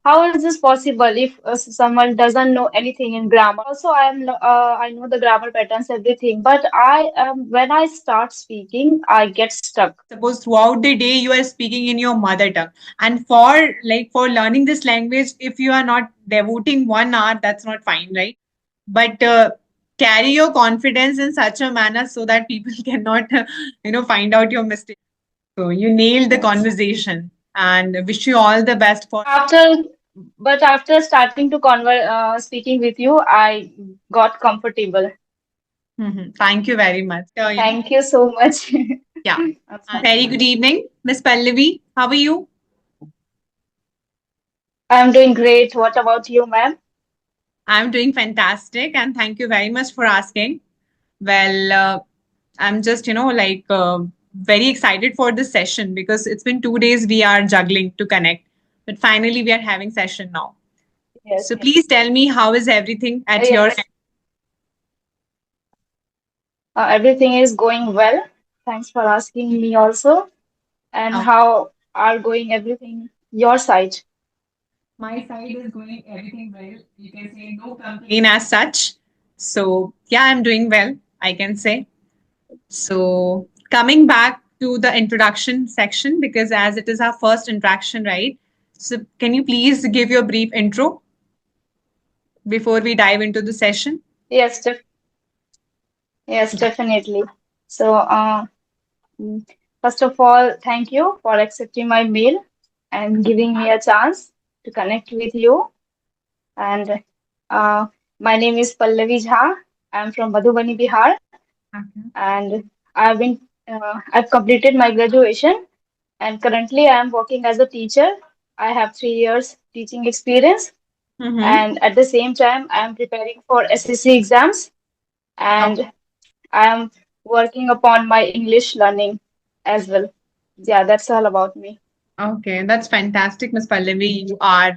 How is this possible if someone doesn't know anything in grammar? Also, I know the grammar patterns, everything, but when I start speaking, I get stuck. Suppose throughout the day you are speaking in your mother tongue, and for learning this language, if you are not devoting 1 hour, that's not fine, right? But carry your confidence in such a manner so that people cannot find out your mistake. So you nailed the Yes. conversation, and wish you all the best for. After, but after starting to speaking with you, I got comfortable. Mhm. Thank you very much. Thank you so much. Yeah. Thank Very you. good evening, Miss Pallavi. How are you? I'm doing great. What about you, ma'am? I'm doing fantastic, and thank you very much for asking. Well, I'm just, very excited for this session because it's been 2 days we are juggling to connect, but finally we are having session now. Yes. So please tell me how is everything at your Yes. Everything is going well. Thanks for asking me also. And end? how are going everything your side? My side is going everything well. You can say no complaint as such. So yeah, I'm doing well, I can say. So coming back to the introduction section, because as it is our first interaction, right? So can you please give your brief intro before we dive into the session? Yes, yes, Yeah. definitely. So, mm, first of all, thank you for accepting my mail and giving me a chance to connect with you. And uh, my name is Pallavi Jha. I'm from Madhubani, Bihar, Okay. and I've completed my graduation. And currently, I am working as a teacher. I have 3 years teaching experience, Mm-hmm. and at the same time, I am preparing for SSC exams, and I am working upon my English learning as well. Yeah, that's all about me. Okay, that's fantastic, Miss Pallavi. You are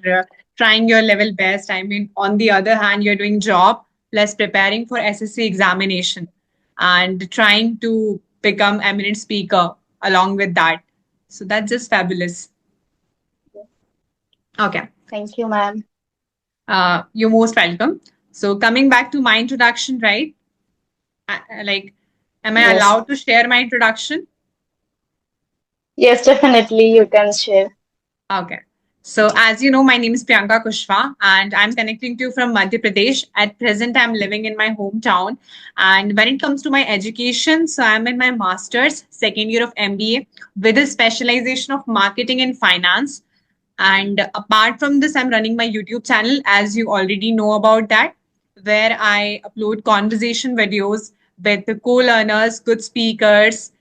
trying your level best. I mean, on the other hand, you're doing job plus preparing for SSC examination and trying to become eminent speaker along with that. So that's just fabulous. Okay, Thank you, ma'am. you're most welcome. So coming back to my introduction, right? Like, am I Yes. allowed to share my introduction? Yes, definitely you can share. Okay. So, as you know, my name is Priyanka Kushwa, and I'm connecting to you from Madhya Pradesh. At present, I'm living in my hometown. And when it comes to my education, so I'm in my master's, second year of MBA, with a specialization of marketing and finance. And apart from this, I'm running my YouTube channel, as you already know about that, where I upload conversation videos with the co-learners, good speakers,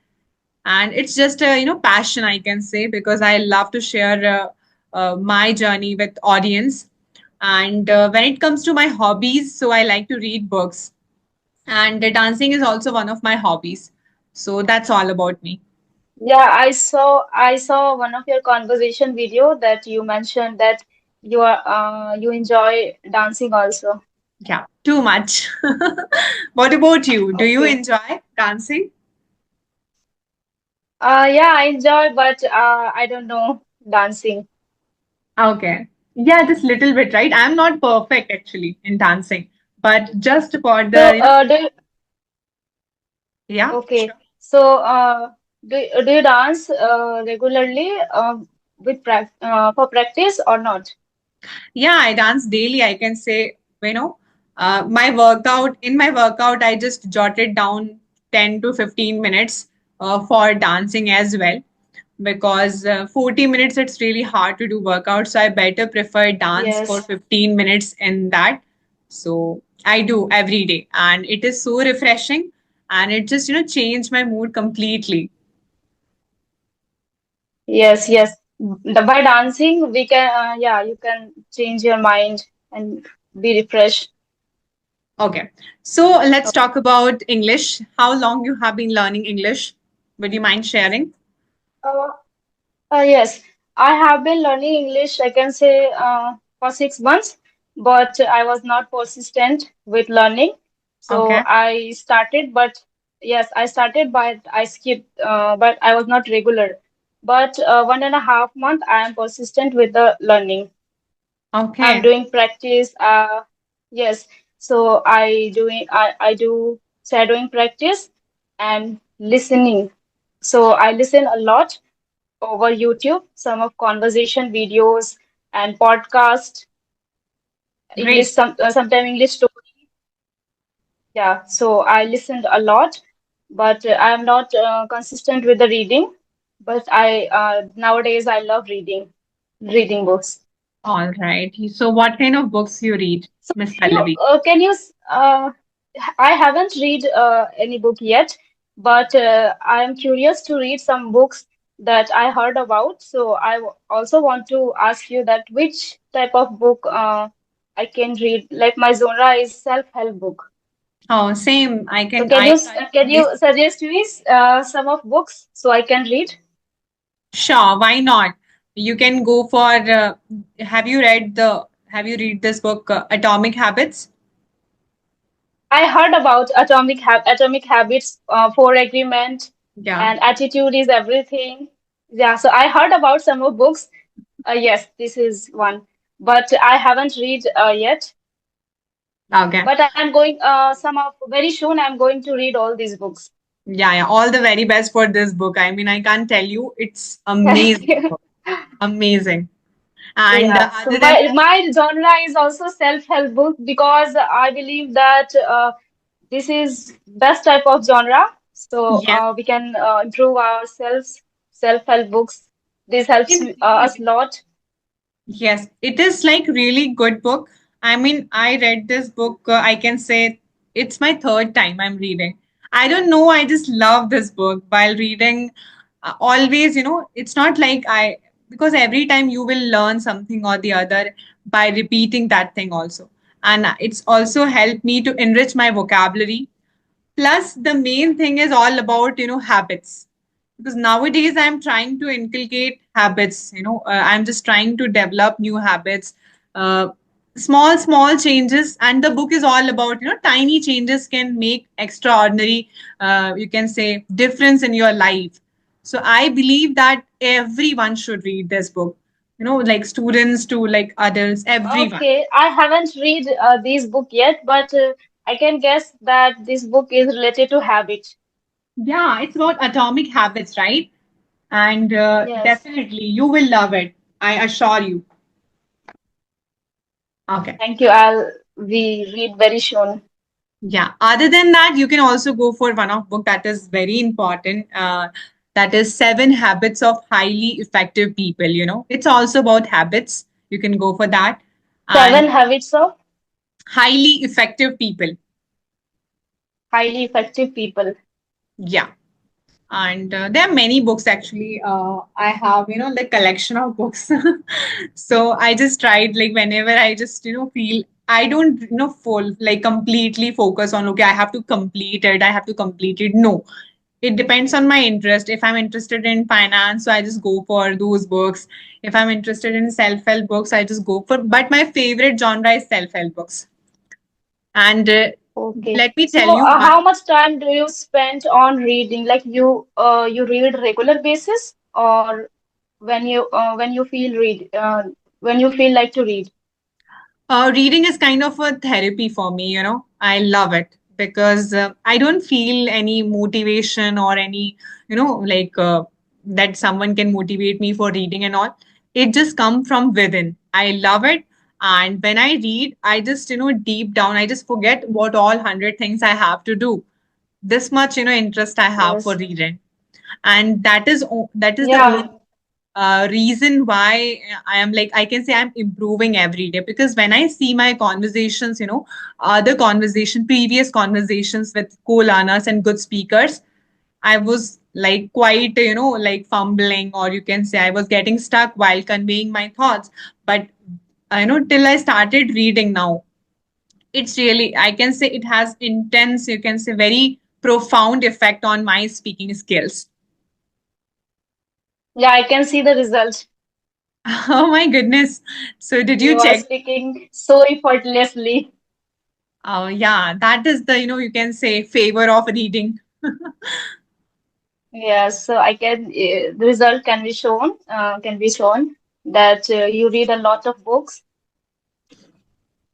and it's just a passion, I can say, because I love to share my journey with audience. And when it comes to my hobbies, so I like to read books, and dancing is also one of my hobbies. So that's all about me. Yeah, I saw one of your conversation video that you mentioned that you enjoy dancing also. Yeah, too much. What about you? Do you Okay. enjoy dancing? Yeah, I enjoy, but I don't know dancing. Okay. Yeah, just little bit, right? I'm not perfect actually in dancing, but just for So, the yeah, okay. sure. So, do you dance regularly for practice or not? Yeah, I dance daily. I can say, my workout, in my workout, I just jotted down 10 to 15 minutes for dancing as well. Because 40 minutes, it's really hard to do workout. So I better prefer dance for Yes. 15 minutes in that. So I do every day. And it is so refreshing. And it just, changed my mood completely. Yes, yes. By dancing, we can, yeah, you can change your mind and be refreshed. Okay. So let's talk about English. How long you have been learning English? Would you mind sharing? Uh, yes, I have been learning English, I can say, for 6 months, but I was not persistent with learning. So Okay. I started, but yes, I started, but I skipped, but I was not regular. But 1.5 month, I am persistent with the learning. I'm Okay, doing practice. Yes. So I do shadowing practice and listening. So I listen a lot over YouTube, some of conversation videos and podcast, great. sometime English story. Yeah. So I listened a lot, but I am not consistent with the reading. But I nowadays I love reading books. All right. So, what kind of books you read, So Miss Pallavi? I haven't read any book yet, but I am curious to read some books that I heard about. So also want to ask you that which type of book I can read. Like my genre is self-help book. Oh, same. So can This. you suggest me some of books so I can read? Sure, why not? You can go for. Have you read this book, Atomic Habits? I heard about Atomic Habits, Four Agreement, Yeah. and Attitude is Everything. Yeah, so I heard about some of books. Yes, this is one, but I haven't read yet. Okay. But I'm going some of very soon. I'm going to read all these books. Yeah, yeah. All the very best for this book. I mean, I can't tell you. It's Thank amazing you. book. Amazing. And Yeah, so other than that, my genre is also self-help book because I believe that this is best type of genre. So yes, we can improve ourselves. Self-help books. This helps it us a really lot. Yes, it is like really good book. I mean, I read this book. I can say it's my third time I'm reading. I don't know. I just love this book while reading. Always, it's not like because every time you will learn something or the other by repeating that thing also. And it's also helped me to enrich my vocabulary. Plus, the main thing is all about, habits. Because nowadays I'm trying to inculcate habits, I'm just trying to develop new habits, uh, small changes. And the book is all about, tiny changes can make extraordinary, you can say, difference in your life. So I believe that everyone should read this book, like students to like adults, everyone. Okay, I haven't read this book yet, but I can guess that this book is related to habit. Yeah, it's about atomic habits, right? And Yes. definitely you will love it. I assure you. Okay. Thank you. I'll we read very soon. Yeah. Other than that, you can also go for one of book that is very important. That is Seven Habits of Highly Effective People. It's also about habits. You can go for that. And Seven habits of highly effective people. highly effective people. Yeah. And there are many books actually. I have, like collection of books. So I just tried like whenever I just, feel I don't, full like completely focus on, okay, I have to complete it. I have to complete it. No, it depends on my interest. If I'm interested in finance, so I just go for those books. If I'm interested in self-help books, I just go for, but my favorite genre is self-help books. And Okay. let me tell So, you one. how much time do you spend on reading? Like you read regular basis, or when you feel when you feel like to read? Reading is kind of a therapy for me, I love it because I don't feel any motivation or any, like that someone can motivate me for reading and all. It just comes from within. I love it. And when I read, I just, deep down, I just forget what all 100 things I have to do. This much, interest I have for Yes. reading. And that is the Yeah. only reason why I am like, I can say I'm improving every day because when I see my conversations, other conversation, previous conversations with co-learners and good speakers, I was like quite, like fumbling, or you can say I was getting stuck while conveying my thoughts. But till I started reading now, it's really, I can say it has intense, you can say very profound effect on my speaking skills. Yeah, I can see the result. Oh my goodness. So did you You are check? speaking so effortlessly. Oh, yeah, that is the, you can say favor of reading. Yes, so I can the result can be shown that you read a lot of books.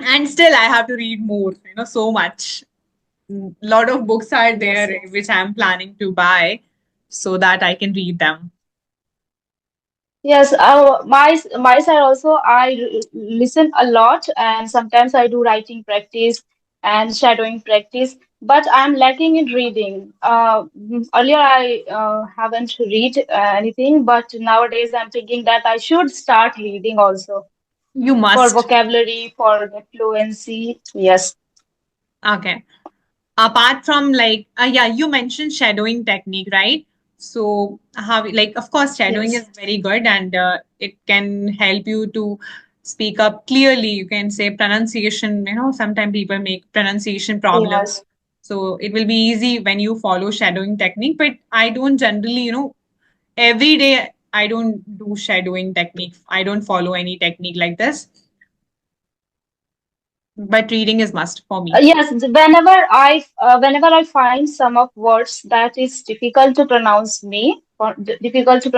And still I have to read more, so much. Lot of books are Yes, there yes. which I'm planning to buy so that I can read them. Yes, my side also listen a lot, and sometimes I do writing practice and shadowing practice, but I'm lacking in reading. Earlier I haven't read anything, but nowadays I'm thinking that I should start reading also You for must. vocabulary, for the fluency. Yes, Okay. Apart from like, yeah, you mentioned shadowing technique, right? So how, like, of course, shadowing yes, is very good, and it can help you to speak up clearly. You can say pronunciation, sometimes people make pronunciation problems. yes. So it will be easy when you follow shadowing technique. But I don't generally, every day I don't do shadowing technique. I don't follow any technique like this. But reading is must for me. Yes, whenever I find some of words that is difficult to pronounce me, or difficult to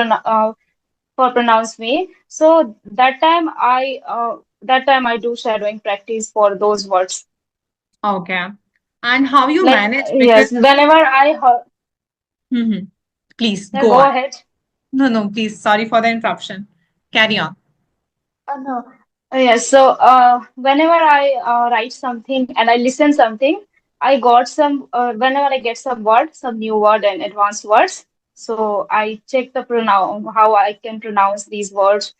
pronounce me, so that time I do shadowing practice for those words. Okay. And how you Like manage? Because yes, whenever I heard, Mhm. Please yeah, go go on. ahead. No, no, please. Sorry for the interruption. Carry on. No. Yes, so whenever I write something and I listen something, I got some whenever I get some word, some new word and advanced words. So I check the pronoun how I can pronounce these words,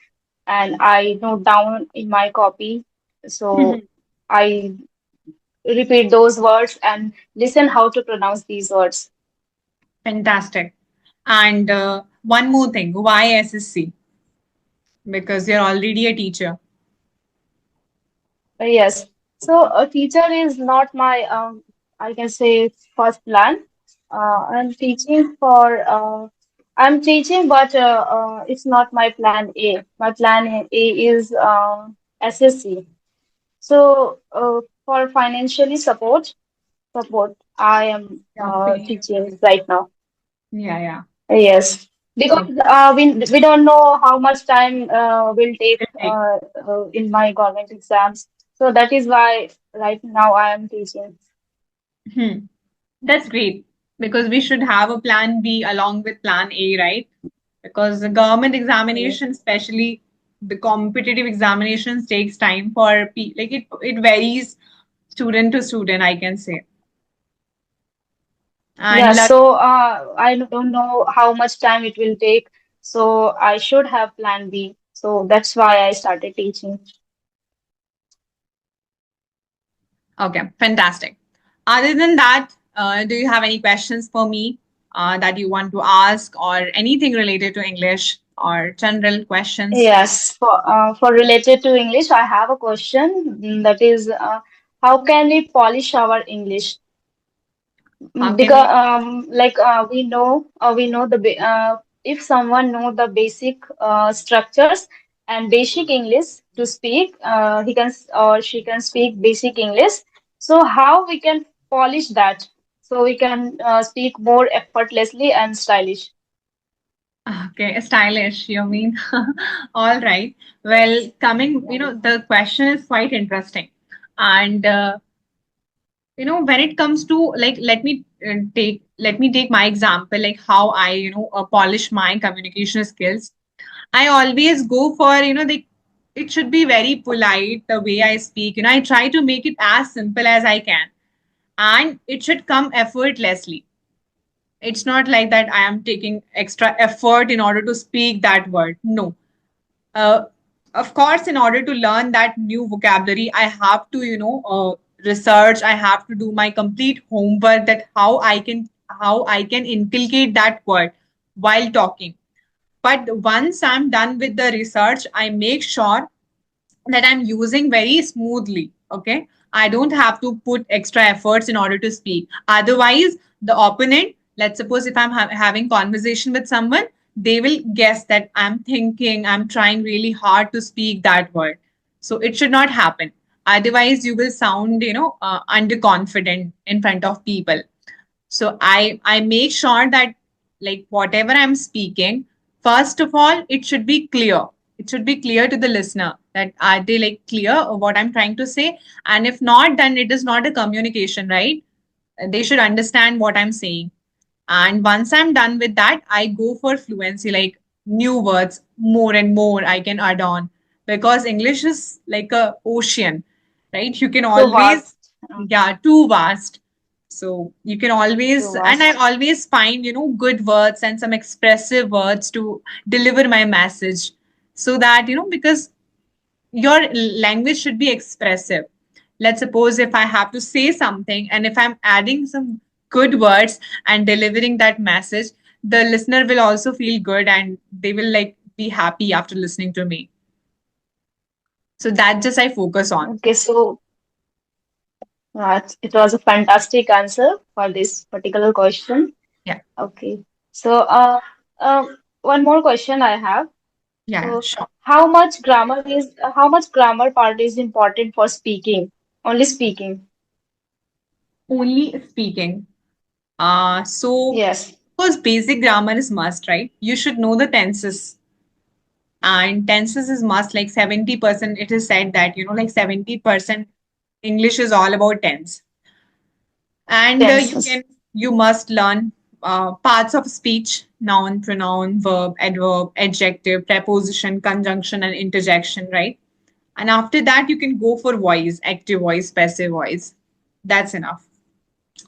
and I note down in my copy. So I repeat those words and listen how to pronounce these words. Fantastic. And one more thing. Why SSC? Because you're already a teacher. Yes. So a teacher is not my, I can say, first plan. I'm teaching I'm teaching, but it's not my plan A. My plan A is SSC. So for financially support, I am Yeah, pay. teaching right now. Yeah, yeah. Yes, because Okay. we don't know how much time will take It'll take. in my government exams. So that is why right now I am teaching. Hmm. That's great. Because we should have a plan B along with plan A, right? Because the government Yes. examination, especially the competitive examinations, takes time for like it varies student to student, I can say. Yeah, And so I don't know how much time it will take. So I should have plan B. So that's why I started teaching. okay, fantastic. Other than that, do you have any questions for me that you want to ask, or anything related to English or general questions? Yes, for related to English, I have a question that is, how can we polish our English? How can Because we? we know if someone know the basic structures and basic English to speak, he can or she can speak basic English. So how we can polish that so we can speak more effortlessly and stylish. Okay, stylish, you mean? All right. Well, coming, the question is quite interesting. And when it comes to like, let me take my example, like how I, polish my communication skills. I always go for, it should be very polite the way I speak. I try to make it as simple as I can, and it should come effortlessly. It's not like that I am taking extra effort in order to speak that word. No. Uh, of course, in order to learn that new vocabulary, I have to, research. I have to do my complete homework that how I can inculcate that word while talking. But once I'm done with the research, I make sure that I'm using very smoothly. Okay. I don't have to put extra efforts in order to speak. Otherwise, the opponent, let's suppose if I'm having conversation with someone, they will guess that I'm thinking, I'm trying really hard to speak that word. So it should not happen. Otherwise, you will sound, underconfident in front of people. So I make sure that like whatever I'm speaking, first of all, it should be clear. It should be clear to the listener that are they like clear of what I'm trying to say? And if not, then it is not a communication, right? They should understand what I'm saying. And once I'm done with that, I go for fluency, like new words, more and more I can add on, because English is like a ocean, right? You can So always, vast. yeah, too vast. So you can So always, and I vast. always find, good words and some expressive words to deliver my message. So that, because your language should be expressive. Let's suppose if I have to say something and if I'm adding some good words and delivering that message, the listener will also feel good and they will like be happy after listening to me. So that just I focus on. Okay, so it was a fantastic answer for this particular question. Yeah. Okay, so uh, one more question I have. Yeah, So, sure. how much grammar part is important for speaking? Only speaking. Only speaking. So Yes, because basic grammar is must, right? You should know the tenses. And tenses is must, like 70%. It is said that, like 70% English is all about tense. And tenses. you must learn parts of speech: noun, pronoun, verb, adverb, adjective, preposition, conjunction, and interjection, right? And after that, you can go for voice: active voice, passive voice. That's enough.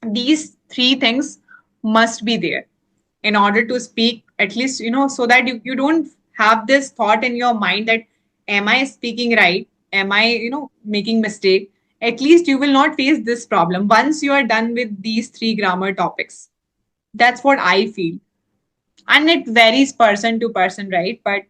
These three things must be there in order to speak, at least, so that you don't have this thought in your mind that am I speaking right, am I making mistake. At least you will not face this problem once you are done with these three grammar topics. That's what I feel. And it varies person to person, right? But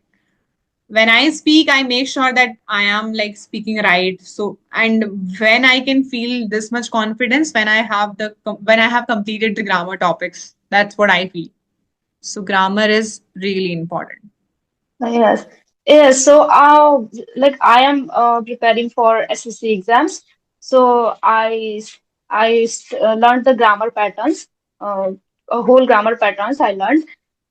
when I speak, I make sure that I am like speaking right. So, and when I can feel this much confidence, when I have completed the grammar topics, that's what I feel. So grammar is really important. Yes, yes. So, like I am preparing for SSC exams. So I learned the grammar patterns, uh, a whole grammar patterns I learned.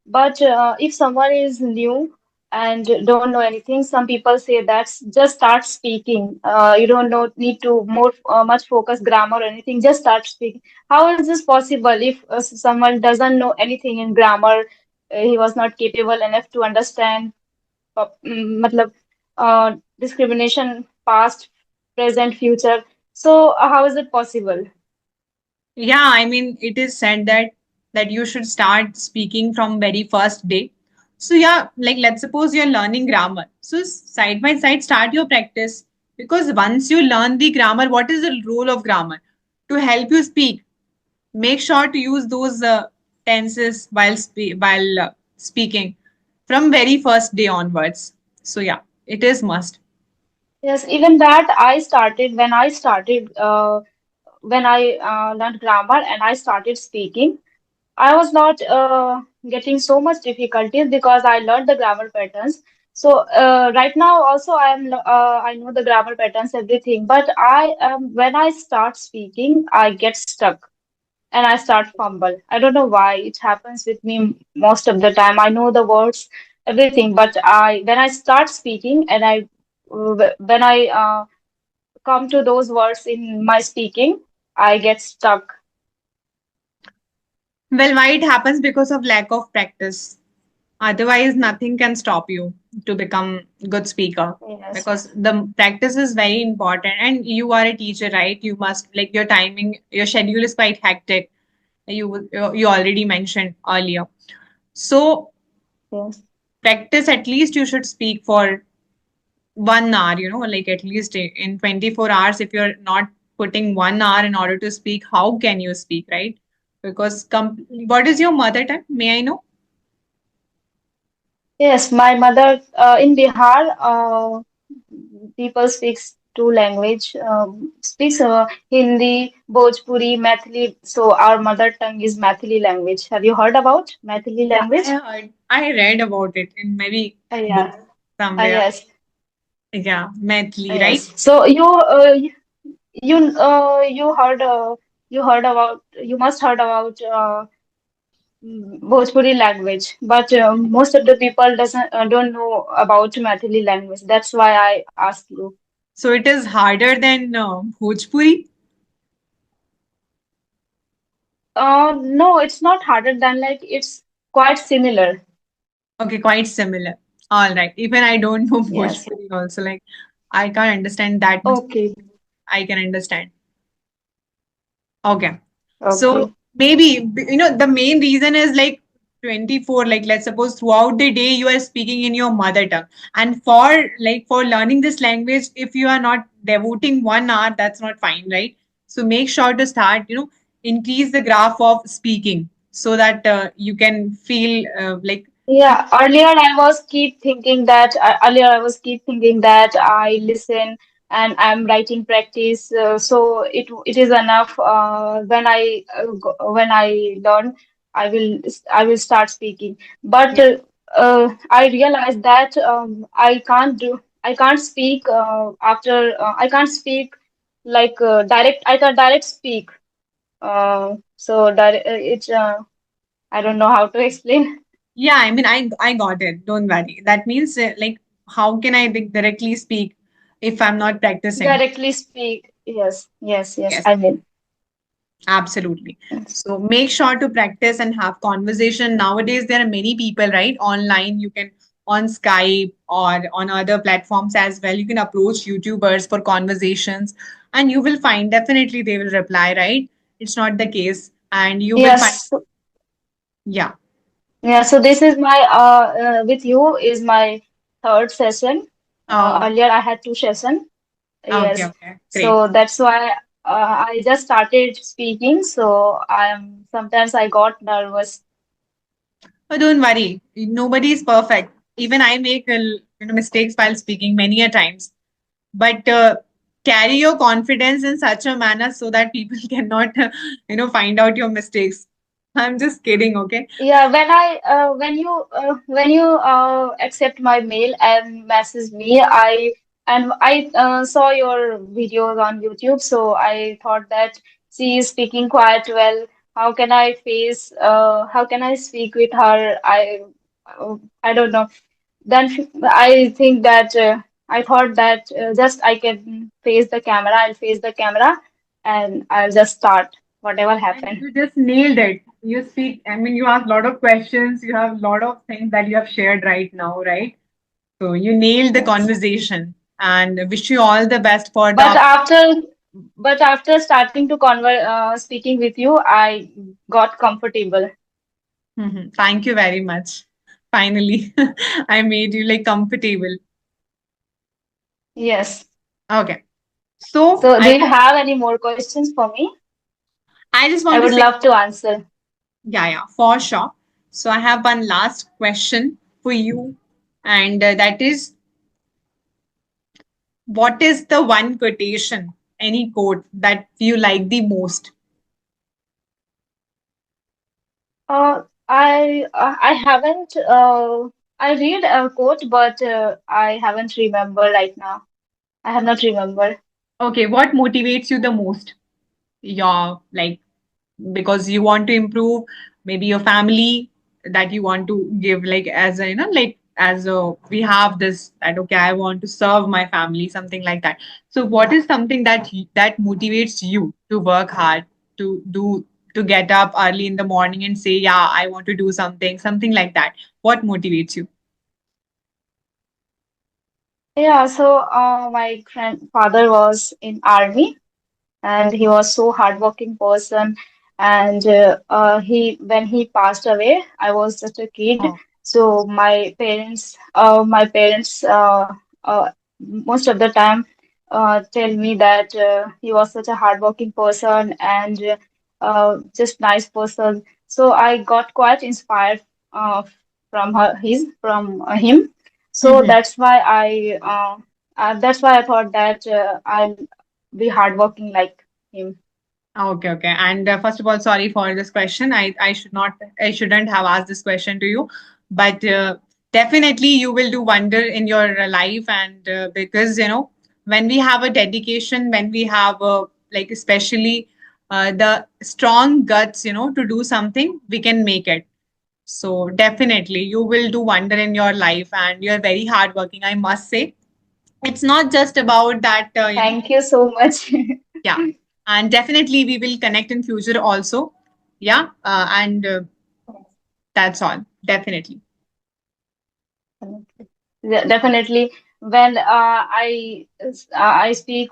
But if someone is new and don't know anything, some people say that just start speaking. You don't know need to more much focus grammar or anything. Just start speaking. How is this possible if someone doesn't know anything in grammar? He was not capable enough to understand मतलब discrimination past, present, future. So how is it possible? Yeah, I mean, it is said that you should start speaking from very first day. So yeah, like let's suppose you're learning grammar. So side by side, start your practice, because once you learn the grammar, what is the role of grammar? To help you speak. Make sure to use those tenses while speaking from very first day onwards. So yeah, it is must. Yes, even that I started when I learned grammar and I started speaking. I was not getting so much difficulties because I learned the grammar patterns. So right now also I know the grammar patterns everything. But I when I start speaking I get stuck and I start fumble. I don't know why it happens with me most of the time. I know the words, everything, but I when I start speaking and when I come to those words in my speaking, I get stuck. Well, why it happens? Because of lack of practice. Otherwise, nothing can stop you to become good speaker, Yes, because the practice is very important. And you are a teacher, right? You must like your timing, your schedule is quite hectic. You already mentioned earlier. So yes. practice, at least you should speak for 1 hour. Like at least in 24 hours. If you're not putting 1 hour in order to speak, how can you speak, right? Because what is your mother tongue? May I know? Yes, my mother in Bihar, people speaks two language, speaks Hindi, Bhojpuri, Maithili. So our mother tongue is Maithili language. Have you heard about Maithili Yeah, I language? heard. I read about it in maybe book Yeah. somewhere. Yes. Yeah, Maithili, right? Yes. So you heard you must heard about Bhojpuri language, but most of the people doesn't don't know about Maithili language. That's why I ask you. So it is harder than Bhojpuri? No, it's not harder than like it's quite similar. Okay, quite similar. All right. Even I don't know Yes. Bhojpuri also. Like, I can't understand that much. Okay. I can understand. Okay. So Okay. maybe, the main reason is like 24, like let's suppose throughout the day you are speaking in your mother tongue. And for learning this language, if you are not devoting 1 hour, that's not fine, right? So make sure to start, increase the graph of speaking so that you can feel like Yeah, earlier I was keep thinking that I listen and I'm writing practice, so it is enough. When I learn, I will start speaking. But yeah, I realized that I can't speak I can't speak like direct. I can direct speak. So direct, I don't know how to explain. yeah, I mean, I got it. Don't worry. That means like how can I directly speak if I'm not practicing? Directly speak. Yes, yes, yes. Yes. I will. Absolutely. Yes. So make sure to practice and have conversation. Nowadays, there are many people, right? Online, you can on Skype or on other platforms as well. You can approach YouTubers for conversations and you will find definitely they will reply, right? It's not the case. And you will find, Yes. yeah. Yeah. So this is my with you is my third session. Oh, Earlier I had two sessions. okay, Yes. okay. Great. So that's why I just started speaking. So I'm sometimes I got nervous. Oh, don't worry. Nobody is perfect. Even I make mistakes while speaking many a times. But carry your confidence in such a manner so that people cannot find out your mistakes. I'm just kidding, okay? Yeah, when you accept my mail and message me, I saw your videos on YouTube, so I thought that she is speaking quite well. How can I speak with her? I don't know. I think that I thought that just I can face the camera. I'll face the camera and I'll just start whatever And happen. you just nailed it. You speak, I mean, you have a lot of questions, you have a lot of things that you have shared right now, right? So you nailed the Yes. conversation and wish you all the best for the But after starting to speaking with you, I got comfortable. Mhm. Thank you very much. Finally, I made you like comfortable. Yes. Okay. So So, do you have any more questions for me? I just I want to would say, love to answer. yeah, yeah, for sure. So I have one last question for you, and that is, what is the one quotation, any quote that you like the most? I haven't I read a quote, but I haven't remember right now. I have not remember. Okay, what motivates you the most? Your like because you want to improve maybe your family that you want to give like as a like as a we have this that okay I want to serve my family something like that. So what is something that motivates you to work hard to do to get up early in the morning and say yeah I want to do something like that? What motivates you? Yeah. So, my grandfather was in army, and he was so hardworking person. And he when he passed away, I was just a kid. Oh, So my parents most of the time tell me that he was such a hardworking person and just nice person. So I got quite inspired from him. So mhm. that's why I thought that I'll be hardworking like him. Okay, okay. And first of all, sorry for this question. I shouldn't have asked this question to you, but definitely you will do wonder in your life. And because when we have a dedication, when we have a like especially the strong guts, to do something, we can make it. So definitely you will do wonder in your life, and you're very hardworking, I must say. It's not just about that, Thank you so much. yeah. And definitely we will connect in future also. Yeah. And that's all. Definitely. Yeah, definitely. When I speak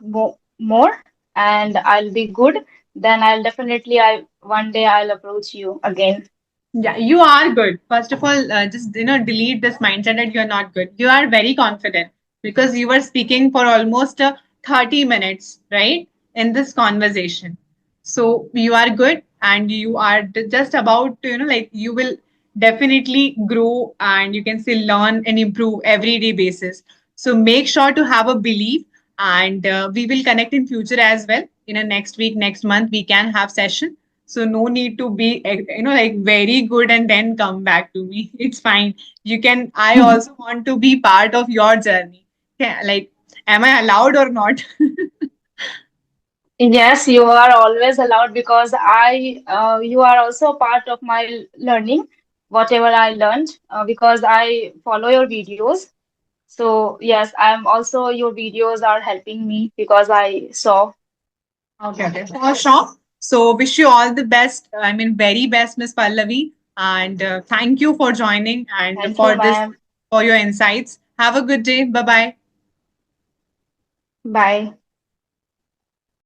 more and I'll be good, then I'll definitely I one day I'll approach you again. Yeah, you are good. First of all, just delete this mindset that you're not good. You are very confident because you were speaking for almost 30 minutes, right, in this conversation. So you are good, and you are just about to, like you will definitely grow, and you can still learn and improve everyday basis. So make sure to have a belief, and we will connect in future as well. In a next week, next month, we can have session, so no need to be, like very good and then come back to me. It's fine. You can, I also want to be part of your journey. Yeah, like, am I allowed or not? Yes, you are always allowed because you are also part of my learning, whatever I learned, because I follow your videos. So yes, I'm also your videos are helping me because I saw. Okay, okay. For sure. So wish you all the best. I mean, very best, Miss Pallavi. And thank you for joining and Thank you, for this, ma'am. for your insights. Have a good day. Bye bye. Bye.